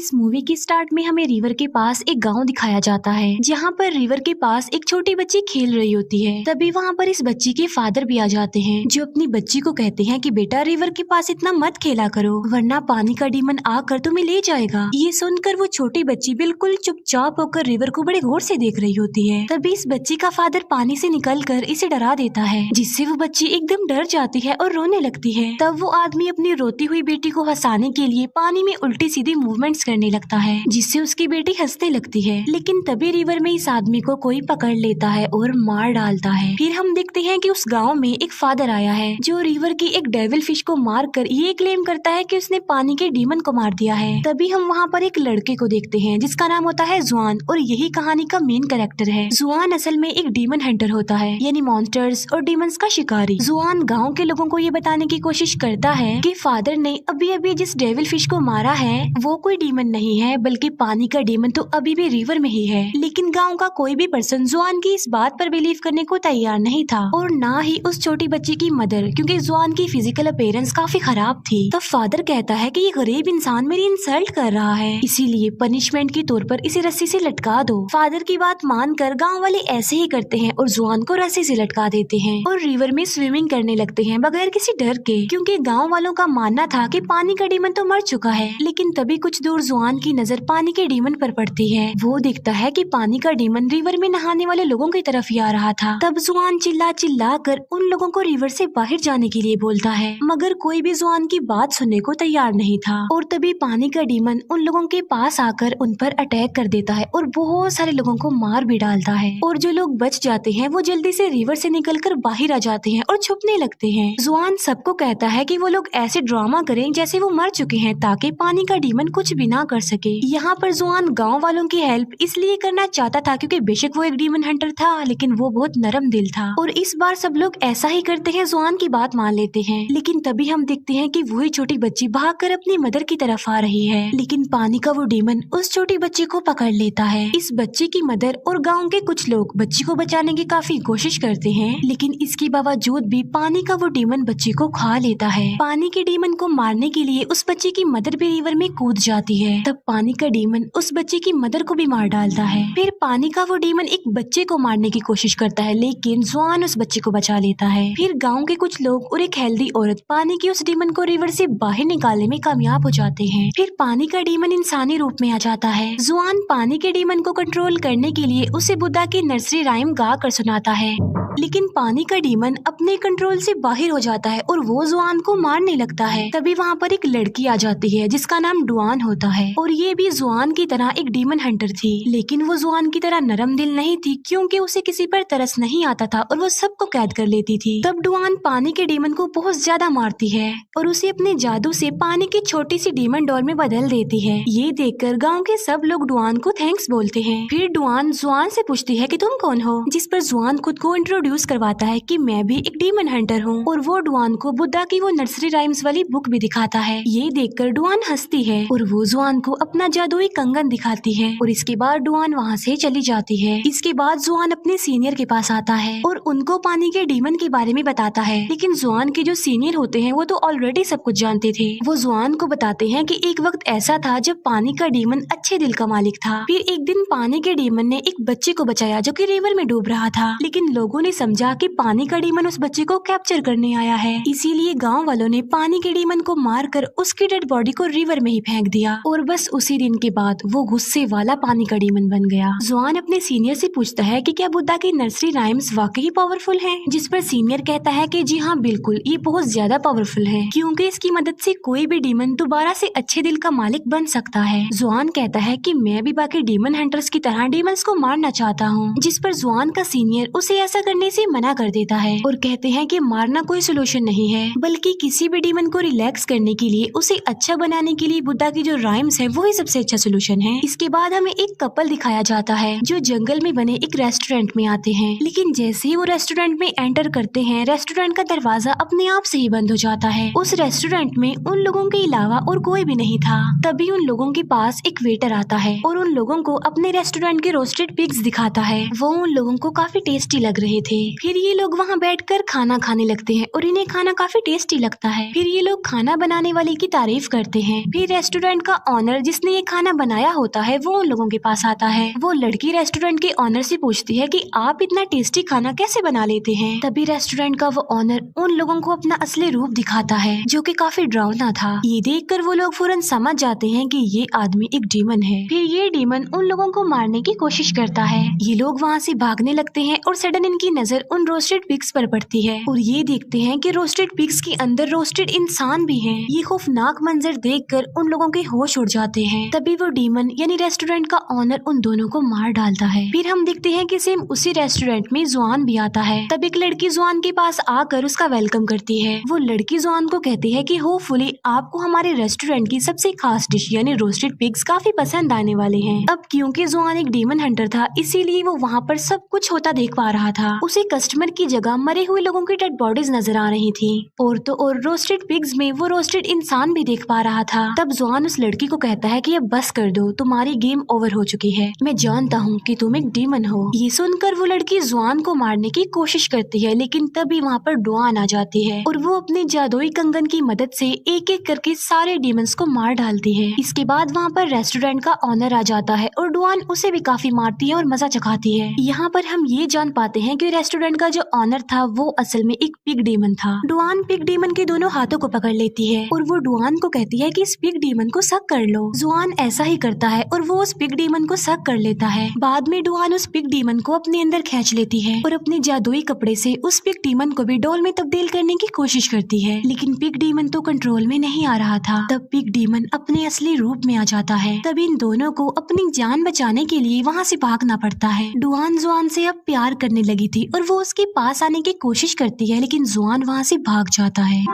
इस मूवी की स्टार्ट में हमें रिवर के पास एक गांव दिखाया जाता है, जहां पर रिवर के पास एक छोटी बच्ची खेल रही होती है। तभी वहां पर इस बच्ची के फादर भी आ जाते हैं, जो अपनी बच्ची को कहते हैं कि बेटा रिवर के पास इतना मत खेला करो, वरना पानी का डीमन आकर तुम्हें ले जाएगा। ये सुनकर वो छोटी बच्ची बिल्कुल चुपचाप होकर रिवर को बड़े गौर से देख रही होती है। तभी इस बच्ची का फादर पानी से निकलकर इसे डरा देता है, जिससे वो बच्ची एकदम डर जाती है और रोने लगती है। तब वो आदमी अपनी रोती हुई बेटी को हंसाने के लिए पानी में उल्टी सीधी मूवमेंट्स करने लगता है, जिससे उसकी बेटी हंसने लगती है। लेकिन तभी रिवर में इस आदमी को कोई पकड़ लेता है और मार डालता है। फिर हम देखते हैं कि उस गांव में एक फादर आया है, जो रिवर की एक डेविल फिश को मारकर ये क्लेम करता है कि उसने पानी के डीमन को मार दिया है। तभी हम वहाँ पर एक लड़के को देखते हैं, जिसका नाम होता है जुआन, और यही कहानी का मेन कैरेक्टर है। जुआन असल में एक डीमन हंटर होता है, यानी मॉन्स्टर्स और डीमंस का शिकारी। जुआन गाँव के लोगों को ये बताने की कोशिश करता है कि फादर ने अभी अभी जिस डेविल फिश को मारा है वो कोई डीमन नहीं है, बल्कि पानी का डीमन तो अभी भी रिवर में ही है। लेकिन गांव का कोई भी पर्सन जुआन की इस बात पर बिलीव करने को तैयार नहीं था, और ना ही उस छोटी बच्ची की मदर, क्योंकि जुआन की फिजिकल अपीयरेंस काफी खराब थी। तब फादर कहता है कि ये गरीब इंसान मेरी इंसल्ट कर रहा है, इसीलिए पनिशमेंट के तौर पर इसे रस्सी से लटका दो। फादर की बात मानकर गाँव वाले ऐसे ही करते हैं और जुआन को रस्सी से लटका देते हैं और रिवर में स्विमिंग करने लगते हैं बगैर किसी डर के, क्योंकि गाँव वालों का मानना था कि पानी का डीमन तो मर चुका है। लेकिन तभी कुछ दूर जुआन की नजर पानी के डीमन पर पड़ती है। वो देखता है कि पानी का डीमन रिवर में नहाने वाले लोगों की तरफ ही आ रहा था। तब जुआन चिल्ला चिल्ला कर उन लोगों को रिवर से बाहर जाने के लिए बोलता है, मगर कोई भी जुआन की बात सुनने को तैयार नहीं था। और तभी पानी का डीमन उन लोगों के पास आकर उन पर अटैक कर देता है और बहुत सारे लोगों को मार भी डालता है। और जो लोग बच जाते हैं वो जल्दी से रिवर से निकलकर बाहर आ जाते हैं और छुपने लगते हैं। जुआन सबको कहता है कि वो लोग ऐसे ड्रामा करें जैसे वो मर चुके हैं, ताकि पानी का डीमन कुछ भी ना कर सके। यहाँ पर जुआन गांव वालों की हेल्प इसलिए करना चाहता था क्योंकि बेशक वो एक डीमन हंटर था, लेकिन वो बहुत नरम दिल था, और इस बार सब लोग ऐसा ही करते हैं, जुआन की बात मान लेते हैं। लेकिन तभी हम देखते हैं कि वही छोटी बच्ची भागकर अपनी मदर की तरफ आ रही है, लेकिन पानी का वो डीमन उस छोटी बच्ची को पकड़ लेता है। इस बच्ची की मदर और गाँव के कुछ लोग बच्ची को बचाने की काफी कोशिश करते हैं, लेकिन इसके बावजूद भी पानी का वो डीमन बच्ची को खा लेता है। पानी के डीमन को मारने के लिए उस बच्ची की मदर भी रिवर में कूद जाती है। तब पानी का डीमन उस बच्चे की मदर को भी मार डालता है। फिर पानी का वो डीमन एक बच्चे को मारने की कोशिश करता है, लेकिन जुआन उस बच्चे को बचा लेता है। फिर गांव के कुछ लोग और एक हेल्दी औरत पानी की उस डीमन को रिवर से बाहर निकालने में कामयाब हो जाते हैं। फिर पानी का डीमन इंसानी रूप में आ जाता है। जुआन पानी के डीमन को कंट्रोल करने के लिए उसे बुद्धा की नर्सरी राइम गा कर सुनाता है, लेकिन पानी का डीमन अपने कंट्रोल से बाहर हो जाता है और वो जुआन को मारने लगता है। तभी वहाँ पर एक लड़की आ जाती है जिसका नाम डुआन होता है, और ये भी जुआन की तरह एक डीमन हंटर थी, लेकिन वो जुआन की तरह नरम दिल नहीं थी, क्योंकि उसे किसी पर तरस नहीं आता था और वो सबको कैद कर लेती थी। तब डुआन पानी के डीमन को बहुत ज्यादा मारती है और उसे अपने जादू से पानी की छोटी सी डीमन डॉल में बदल देती है। ये देखकर गाँव के सब लोग डुआन को थैंक्स बोलते हैं। फिर डुआन जुआन से पूछती है कि तुम कौन हो, जिस पर जुआन खुद को इंट्रोड्यूस करवाता है कि मैं भी एक डीमन हंटर हूँ, और वो डुआन को बुद्धा की वो नर्सरी राइम्स वाली बुक भी दिखाता है। ये देखकर डुआन हंसती है और वो जुआन को अपना जादुई कंगन दिखाती है, और इसके बाद डुआन वहाँ से चली जाती है। इसके बाद जुआन अपने सीनियर के पास आता है और उनको पानी के डीमन के बारे में बताता है, लेकिन जुआन के जो सीनियर होते हैं वो तो ऑलरेडी सब कुछ जानते थे। वो जुआन को बताते हैं कि एक वक्त ऐसा था जब पानी का डीमन अच्छे दिल का मालिक था। फिर एक दिन पानी के डीमन ने एक बच्चे को बचाया जो कि रिवर में डूब रहा था, लेकिन लोगों ने समझा कि पानी का डीमन उस बच्चे को कैप्चर करने आया है, इसीलिए गांव वालों ने पानी के डीमन को मारकर उसकी डेड बॉडी को रिवर में ही फेंक दिया, और बस उसी दिन के बाद वो गुस्से वाला पानी का डीमन बन गया। जुआन अपने सीनियर से पूछता है कि क्या बुद्धा की नर्सरी राइम्स वाकई पावरफुल हैं? जिस पर सीनियर कहता है कि जी हाँ बिल्कुल, ये बहुत ज्यादा पावरफुल है, क्योंकि इसकी मदद से कोई भी डीमन दोबारा से अच्छे दिल का मालिक बन सकता है। जुआन कहता है कि मैं भी बाकी डीमन हंटर्स की तरह डीमंस को मारना चाहता हूँ, जिस पर जुआन का सीनियर उसे ऐसा करने से मना कर देता है और कहते हैं कि मारना कोई सोल्यूशन नहीं है, बल्कि किसी भी डीमन को रिलैक्स करने के लिए, उसे अच्छा बनाने के लिए बुद्धा की जो राइम्स है वो ही सबसे अच्छा सोल्यूशन है। इसके बाद हमें एक कपल दिखाया जाता है जो जंगल में बने एक रेस्टोरेंट में आते हैं, लेकिन जैसे ही वो रेस्टोरेंट में एंटर करते हैं रेस्टोरेंट का दरवाजा अपने आप से ही बंद हो जाता है। उस रेस्टोरेंट में उन लोगों के अलावा और कोई भी नहीं था। तभी उन लोगों के पास एक वेटर आता है और उन लोगों को अपने रेस्टोरेंट के रोस्टेड पिग्स दिखाता है। वो उन लोगों को काफी टेस्टी लग रहे थे। फिर ये लोग वहाँ बैठकर खाना खाने लगते हैं और इन्हें खाना काफी टेस्टी लगता है। फिर ये लोग खाना बनाने वाले की तारीफ करते हैं। फिर रेस्टोरेंट का ऑनर जिसने ये खाना बनाया होता है वो उन लोगों के पास आता है। वो लड़की रेस्टोरेंट के ऑनर से पूछती है कि आप इतना टेस्टी खाना कैसे बना लेते हैं। तभी रेस्टोरेंट का वो ऑनर उन लोगों को अपना असली रूप दिखाता है जो कि काफी डरावना था। ये देखकर वो लोग फौरन समझ जाते हैं कि ये आदमी एक डीमन है। फिर ये डीमन उन लोगों को मारने की कोशिश करता है। ये लोग वहाँ से भागने लगते हैं और सडन इनकी नजर उन रोस्टेड पिग्स पर पड़ती है और ये देखते हैं कि रोस्टेड पिग्स के अंदर रोस्टेड इंसान भी हैं। ये खौफनाक मंजर देखकर उन लोगों के होश उड़ जाते हैं। तभी वो डीमन यानी रेस्टोरेंट का ऑनर उन दोनों को मार डालता है। फिर हम देखते हैं कि सेम उसी रेस्टोरेंट में जुआन भी आता है। तब एक लड़की जुआन के पास आकर उसका वेलकम करती है। वो लड़की जुआन को कहती है कि होपफुली आपको हमारे रेस्टोरेंट की सबसे खास डिश यानी रोस्टेड पिग्स काफी पसंद आने वाले हैं। अब क्योंकि जुआन एक डीमन हंटर था इसीलिए वो वहाँ पर सब कुछ होता देख पा रहा था। उसे कस्टमर की जगह मरे हुए लोगों की डेड बॉडीज नजर आ रही थी और तो और रोस्टेड पिग्स में वो रोस्टेड इंसान भी देख पा रहा था। तब जुआन उस लड़की को कहता है कि अब बस कर दो, तुम्हारी गेम ओवर हो चुकी है। मैं जानता हूँ कि तुम एक डीमन हो। ये सुनकर वो लड़की जुआन को मारने की कोशिश करती है लेकिन तभी वहाँ पर डुआन आ जाती है और वो अपने जादुई कंगन की मदद से एक एक करके सारे डीमंस को मार डालती है। इसके बाद वहाँ पर रेस्टोरेंट का ऑनर आ जाता है और डुआन उसे भी काफी मारती है और मजा चखाती है। यहाँ पर हम ये जान पाते हैं कि रेस्टोरेंट का जो ऑनर था वो असल में एक पिग डीमन था। डुआन पिग डीमन के दोनों हाथों को पकड़ लेती है और वो डुआन को कहती है कि इस पिग डीमन को सक कर लो। जुआन ऐसा ही करता है और वो उस पिग डीमन को सक कर लेता है। बाद में डुआन उस पिग डीमन को अपने अंदर खींच लेती है और अपने जादुई कपड़े से उस पिग डीमन को भी डॉल में तब्दील करने की कोशिश करती है लेकिन पिग डीमन तो कंट्रोल में नहीं आ रहा था। तब पिग डीमन अपने असली रूप में आ जाता है। तब इन दोनों को अपनी जान बचाने के लिए वहाँ से भागना पड़ता है। डुआन जुआन से अब प्यार करने लगी थी और वो उसके पास आने की कोशिश करती है लेकिन जुआन वहाँ से भाग जाता है।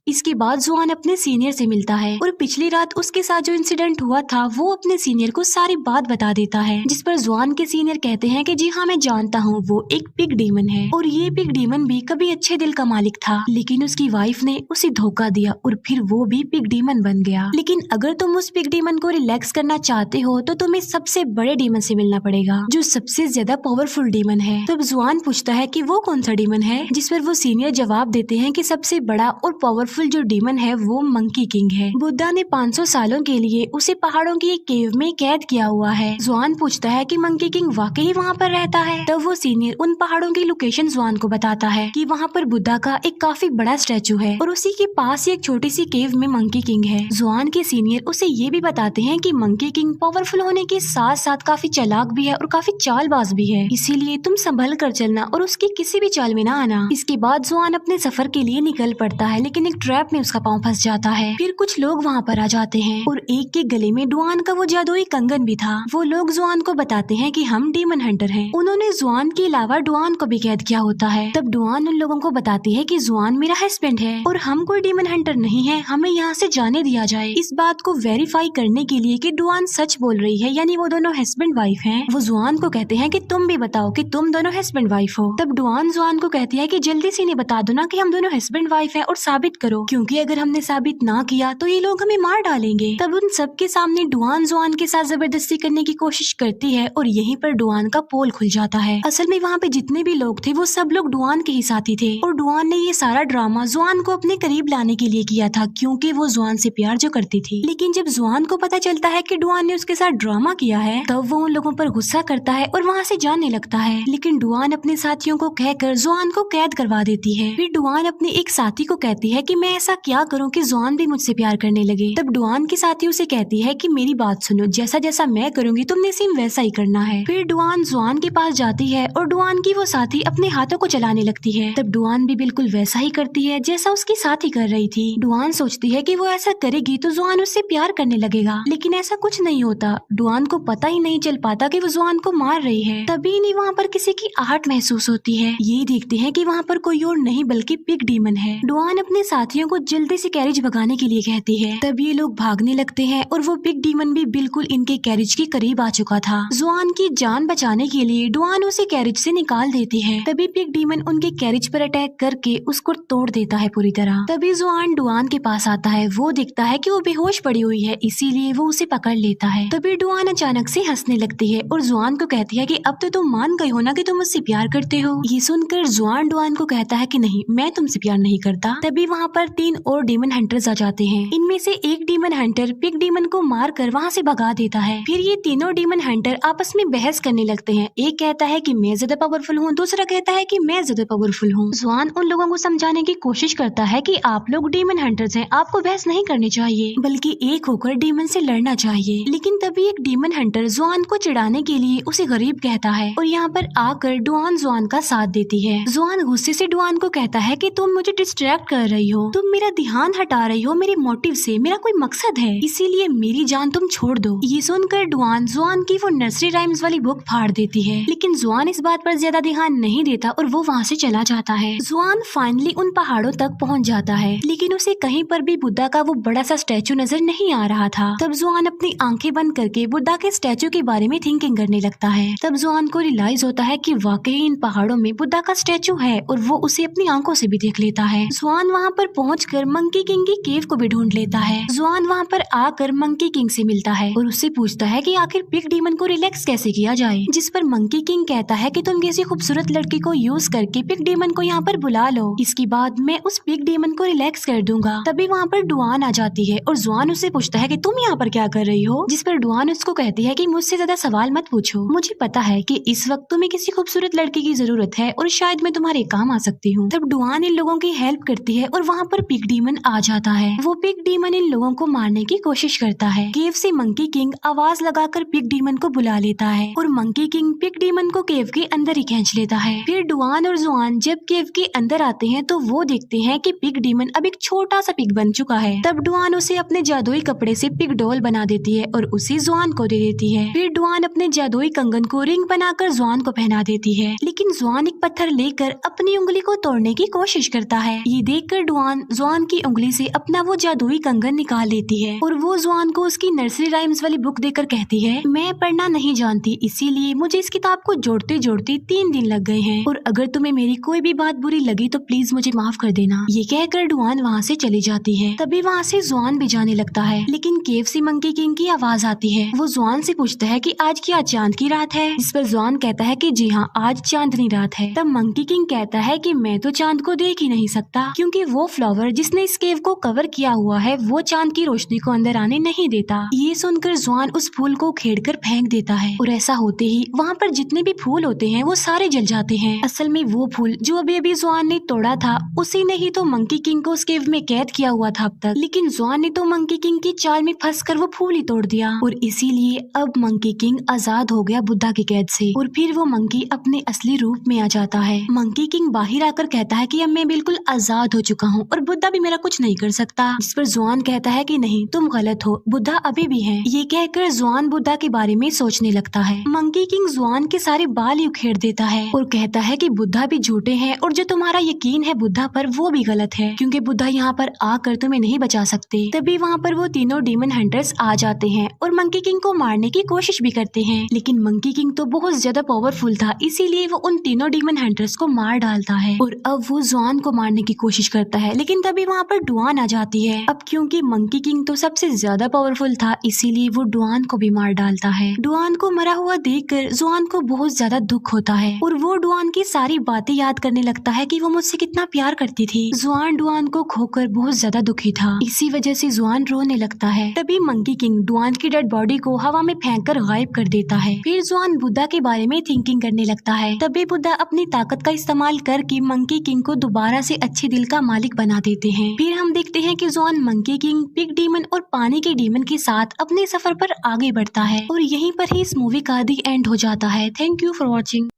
इसके बाद जुआन अपने सीनियर से मिलता है और पिछली रात उसके साथ जो इंसिडेंट हुआ था वो अपने सीनियर को सारी बात बता देता है, जिस पर जुआन के सीनियर कहते हैं कि जी हाँ मैं जानता हूँ वो एक पिग डीमन है और ये पिग डीमन भी कभी अच्छे दिल का मालिक था लेकिन उसकी वाइफ ने उसे धोखा दिया और फिर वो भी पिग डीमन बन गया। लेकिन अगर तुम उस पिग डीमन को रिलैक्स करना चाहते हो तो तुम्हें सबसे बड़े डीमन से मिलना पड़ेगा जो सबसे ज्यादा पावरफुल डीमन है। तब जुआन पूछता है कि वो कौन सा डीमन है, जिस पर वो सीनियर जवाब देते हैं कि सबसे बड़ा और पावरफुल जो डीमन है वो मंकी किंग है। बुद्धा ने 500 सालों के लिए उसे पहाड़ों की एक केव में कैद किया हुआ है। जुआन पूछता है कि मंकी किंग वाकई वहाँ पर रहता है। तब वो सीनियर उन पहाड़ों की लोकेशन जुआन को बताता है कि वहाँ पर बुद्धा का एक काफी बड़ा स्टैचू है और उसी के पास एक छोटी सी केव में मंकी किंग है। जुआन के सीनियर उसे ये भी बताते हैं कि मंकी किंग पावरफुल होने के साथ साथ काफी चालाक भी है और काफी चालबाज भी है, इसीलिए तुम संभल कर चलना और उसकी किसी भी चाल में ना आना। इसके बाद जुआन अपने सफर के लिए निकल पड़ता है लेकिन एक ट्रैप में उसका पाँव फंस जाता है। फिर कुछ लोग वहाँ पर आ जाते हैं और एक के गले में डुआन का वो जादुई कंगन भी था। वो लोग जुआन को बताते हैं कि हम डीमन हंटर हैं। उन्होंने जुआन के अलावा डुआन को भी कैद किया होता है। तब डुआन उन लोगों को बताती है कि जुआन मेरा हस्बैंड है और हम कोई डीमन हंटर नहीं है, हमें यहाँ से जाने दिया जाए। इस बात को वेरीफाई करने के लिए कि डुआन सच बोल रही है यानी वो दोनों हस्बैंड वाइफ हैं, वो जुआन को कहते हैं कि तुम भी बताओ कि तुम दोनों हस्बैंड वाइफ हो। तब डुआन जुआन को कहती है कि जल्दी से इन्हें बता दो ना कि हम दोनों हस्बैंड वाइफ हैं और साबित करो, क्योंकि अगर हमने साबित ना किया तो ये लोग हमें मार डालेंगे। तब उन सबके सामने डुआन जुआन के साथ जबरदस्ती करने की कोशिश करती है और यहीं पर डुआन का पोल खुल जाता है। असल में वहाँ पे जितने भी लोग थे वो सब लोग डुआन के ही साथी थे और डुआन ने ये सारा ड्रामा जुआन को अपने करीब लाने के लिए किया था क्योंकि वो जुआन से प्यार जो करती थी। लेकिन जब जुआन को पता चलता है कि डुआन ने उसके साथ ड्रामा किया है तब वो उन लोगों पर गुस्सा करता है और वहाँ से जाने लगता है। लेकिन डुआन अपने साथियों को कहकर जुआन को कैद करवा देती है। फिर डुआन अपने एक साथी को कहती है कि मैं ऐसा क्या करूँ कि जुआन भी मुझसे प्यार करने लगे। तब डुआन की साथी उसे कहती है कि मेरी बात सुनो, जैसा जैसा मैं करूंगी तुमने सेम वैसा ही करना है। फिर डुआन जुआन के पास जाती है और डुआन की वो साथी अपने हाथों को चलाने लगती है। तब डुआन भी बिल्कुल वैसा ही करती है जैसा उसकी साथी कर रही थी। डुआन सोचती है कि वो ऐसा करेगी तो जुआन उससे प्यार करने लगेगा, लेकिन ऐसा कुछ नहीं होता। डुआन को पता ही नहीं चल पाता कि वो जुआन को मार रही है। तभी नहीं वहाँ पर किसी की आहट महसूस होती है। ये देखते हैं कि वहाँ पर कोई और नहीं बल्कि पिग डीमन है। डुआन अपने साथियों को जल्दी से कैरिज भगाने के लिए कहती है। तब ये लोग भागने लगते हैं और वो पिग डीमन भी बिल्कुल इनके कैरिज के करीब आ चुका था। जुआन की जान बचाने के लिए डुआन उसे कैरिज से निकाल देती है। तभी पिग डीमन उनके कैरिज पर अटैक करके उसको तोड़ देता है पूरी तरह। तभी जुआन डुआन के पास आता है। वो देखता है कि वो बेहोश पड़ी हुई है, इसीलिए वो उसे पकड़ लेता है। तभी डुआन अचानक से हंसने लगती है और जुआन को कहती है कि अब तो तुम मान गई हो ना कि तुम मुझसे प्यार करते हो। ये सुनकर जुआन डुआन को कहता है कि नहीं, मैं तुमसे प्यार नहीं करता। तभी वहाँ पर 3 और डीमन हंटर्स आ जाते हैं। इनमें से एक डीमन हंटर पिग डीमन को मार कर वहाँ से भगा देता है। फिर ये तीनों डीमन हंटर आपस में बहस करने लगते हैं। एक कहता है कि मैं ज्यादा पावरफुल हूँ, दूसरा कहता है कि मैं ज्यादा पावरफुल हूँ। जुआन उन लोगों को समझाने की कोशिश करता है कि आप लोग डीमन हंटर्स हैं, आपको बहस नहीं करनी चाहिए बल्कि एक होकर डीमन से लड़ना चाहिए। लेकिन तभी एक डीमन हंटर जुआन को चिढ़ाने के लिए उसे गरीब कहता है और यहाँ पर आकर डुआन जुआन का साथ देती है। जुआन गुस्से से डुआन को कहता है कि तुम मुझे डिस्ट्रैक्ट कर रही हो, तुम मेरा ध्यान हटा रही हो मेरे मोटिव से, मेरा कोई मकसद है, इसीलिए मेरी जान तुम छोड़ दो। ये सुनकर डुआन जुआन की वो नर्सरी राइम्स वाली बुक फाड़ देती है, लेकिन जुआन इस बात पर ज्यादा ध्यान नहीं देता और वो वहाँ से चला जाता है। जुआन फाइनली उन पहाड़ों तक पहुँच जाता है, लेकिन उसे कहीं पर भी बुद्धा का वो बड़ा सा स्टैचू नजर नहीं आ रहा था। तब जुआन अपनी आंखें बंद करके बुद्धा के स्टैचू के बारे में थिंकिंग करने लगता है। तब जुआन को रियलाइज होता है कि वाकई इन पहाड़ों में बुद्धा का स्टैचू है और वो उसे अपनी आंखों से भी देख लेता है। जुआन वहाँ पर पहुंचकर मंकी किंग की केव को भी ढूंढ लेता है। जुआन वहाँ पर आकर मंकी किंग से मिलता है और उससे पूछता है कि आखिर पिग डीमन को रिलैक्स कैसे किया जाए, जिस पर मंकी किंग कहता है कि तुम किसी खूबसूरत लड़की को यूज करके पिग डीमन को यहाँ पर बुला लो, इसके बाद मैं उस पिग डीमन को रिलैक्स कर दूंगा। तभी वहाँ पर डुआन आ जाती है और जुआन उससे पूछता है कि तुम यहाँ पर क्या कर रही हो, जिस पर डुआन उसको कहती है कि मुझसे ज्यादा सवाल मत पूछो, मुझे पता है कि इस वक्त तुम्हें किसी खूबसूरत लड़की की जरूरत है और शायद मैं तुम्हारे काम आ सकती हूँ। तब डुआन इन लोगों की हेल्प करती है और वहाँ पर पिग डीमन आ जाता है। वो पिग डीमन इन लोगों को मारने की कोशिश करता है। केव से मंकी किंग आवाज लगाकर पिग डीमन को बुला लेता है और मंकी किंग पिग डीमन को केव के अंदर ही खींच लेता है। फिर डुआन और जुआन जब केव के अंदर आते हैं तो वो देखते हैं कि पिग डीमन अब एक छोटा सा पिग बन चुका है। तब डुआन उसे अपने जादुई कपड़े से पिग डॉल बना देती है और उसे जुआन को दे देती है। फिर डुआन अपने जादुई कंगन को रिंग बनाकर जुआन को पहना देती है, लेकिन जुआन एक पत्थर लेकर अपनी उंगली को तोड़ने की कोशिश करता है। ये देखकर डुआन जुआन की उंगली से अपना वो जादुई कंगन निकाल लेती है और वो जुआन को उसकी नर्सरी राइम्स वाली बुक देकर कहती है, मैं पढ़ना नहीं जानती, इसीलिए मुझे इस किताब को जोड़ते जोड़ते 3 दिन लग गए हैं और अगर तुम्हें मेरी कोई भी बात बुरी लगी तो प्लीज मुझे माफ कर देना। ये कहकर डुआन वहाँ से चली जाती है। तभी वहाँ से जुआन भी जाने लगता है, लेकिन केव से मंकी किंग की आवाज आती है। वो जुआन से पूछता है कि आज क्या चांद की रात है, जिस पर जुआन कहता है कि जी हाँ, आज चांदनी रात है। तब मंकी किंग कहता है कि मैं तो चांद को देख ही नहीं सकता, क्योंकि वो फ्लावर जिसने इस केव को कवर किया हुआ है वो चांद की रोशनी को अंदर आने नहीं देता। ये सुनकर जुआन उस फूल को उखेड़कर फेंक देता है और ऐसा होते ही वहाँ पर जितने भी फूल होते हैं वो सारे जल जाते हैं। असल में वो फूल जो अभी अभी जुआन ने तोड़ा था उसी ने ही तो मंकी किंग को उस केव में कैद किया हुआ था अब तक, लेकिन जुआन ने तो मंकी किंग की चाल में फंसकर वो फूल ही तोड़ दिया और इसीलिए अब मंकी किंग आजाद हो गया बुद्धा की कैद से और फिर वो मंकी अपने असली रूप में आ जाता है। मंकी किंग बाहर आकर कहता है कि अब मैं बिल्कुल आजाद हो चुका हूँ और बुद्धा भी मेरा कुछ नहीं कर सकता, जिस पर जुआन कहता है कि नहीं, तुम गलत हो, बुद्धा अभी भी है। ये कहकर जुआन बुद्धा के बारे में सोचने लगता है। मंकी किंग जुआन के सारे बाल ही उखेड़ देता है और कहता है कि बुद्धा भी झूठे हैं और जो तुम्हारा यकीन है बुद्धा पर वो भी गलत है, क्योंकि बुद्धा यहाँ पर आकर तुम्हें नहीं बचा सकते। तभी वहाँ पर वो तीनों डीमन हंटर्स आ जाते हैं और मंकी किंग को मारने की कोशिश भी करते हैं, लेकिन मंकी किंग तो बहुत ज्यादा पावरफुल था, इसीलिए वो उन तीनों डीमन हंटर्स को मार डालता है और अब वो जुआन को मारने की कोशिश करता है, लेकिन तभी वहाँ पर डुआन आ जाती है। अब क्योंकि मंकी किंग तो सबसे ज्यादा पावरफुल था, इसीलिए वो डुआन को भी मार डालता है। डुआन को मरा हुआ देखकर जुआन को बहुत ज्यादा दुख होता है और वो डुआन की सारी बातें याद करने लगता है कि वो मुझसे कितना प्यार करती थी। जुआन डुआन को खोकर बहुत ज्यादा दुखी था, इसी वजह से जुआन रोने लगता है। तभी मंकी किंग डुआन की डेड बॉडी को हवा में फेंककर गायब कर देता है। फिर जुआन बुद्धा के बारे में थिंकिंग करने लगता है। तभी बुद्धा अपनी ताकत का इस्तेमाल करके मंकी किंग को दोबारा से अच्छे दिल का मालिक बना देते हैं। फिर हम देखते हैं कि जुआन मंकी किंग, पिग डीमन और पानी के डीमन के साथ अपने सफर पर आगे बढ़ता है और यहीं पर ही इस मूवी का दी एंड हो जाता है। Thank you for watching.